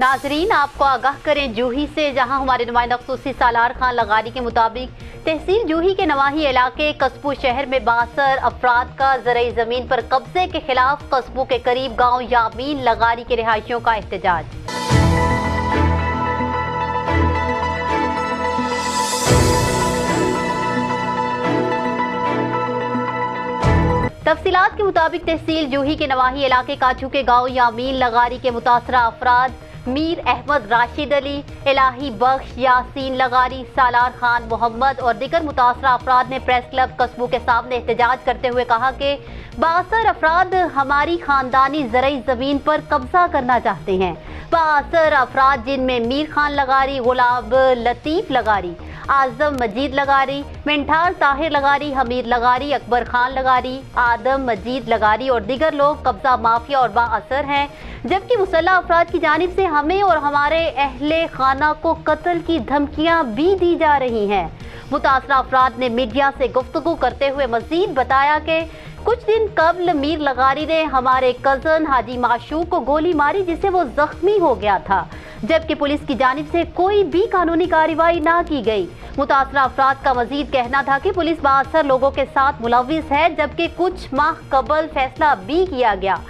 नाजरीन, आपको आगाह करें जूही से, जहां हमारे नुमाइंदा खुसूसी सालार खान लगारी के मुताबिक तहसील जूही के नवाही इलाके कस्बू शहर में 62 अफराद का ज़रई ज़मीन पर कब्जे के खिलाफ कस्बू के करीब गांव यामीन लगारी के रिहायशियों का एहतजाज। तफसीलात के मुताबिक तहसील जूही के नवाही इलाके काचू के गांव यामीन लगारी के मुतासरा अफराद मीर अहमद राशिद अली, इलाही बख्श, यासीन लगारी, सालार खान मोहम्मद और दीगर मुतासरा अफराद ने प्रेस क्लब कस्बू के सामने एहतजाज करते हुए कहा कि 62 अफराद हमारी खानदानी ज़रई ज़मीन पर कब्जा करना चाहते हैं। 62 अफराद जिनमें मीर खान लगारी, गुलाब लतीफ़ लगारी, आज़म मजीद लगारी, मिंठार ताहिर लगारी, हमीद लगारी, अकबर खान लगारी, आदम मजीद लगारी और दीगर लोग कब्जा माफिया और बाअसर हैं, जबकि मुसल्लह अफराद की जानिब से हमें और हमारे अहले खाना को कत्ल की धमकियां भी दी जा रही हैं। मुतासरा अफराद ने मीडिया से गुफ्तगू करते हुए मजीद बताया कि कुछ दिन कबल मीर लगारी ने हमारे कज़न हाजी माशूक को गोली मारी, जिससे वो जख्मी हो गया था, जबकि पुलिस की जानिब से कोई भी कानूनी कार्रवाई ना की गई। मुतासरा अफराद का मजीद कहना था कि पुलिस 62 लोगों के साथ मुलविस है, जबकि कुछ माह कबल फैसला भी किया गया,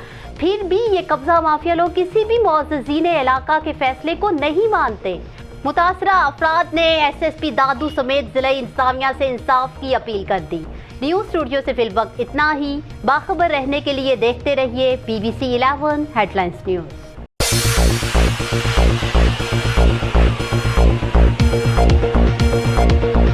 फिर भी ये कब्जा माफिया लोग किसी भी मुअज़्ज़िज़ीन इलाका के फैसले को नहीं मानते। मुतासरा अफराद ने SSP दादू समेत जिला इंतजामिया से इंसाफ की अपील कर दी। न्यूज़ स्टूडियो से फिलवक्त इतना ही। बाखबर रहने के लिए देखते रहिए BBC 11 हेडलाइंस न्यूज़।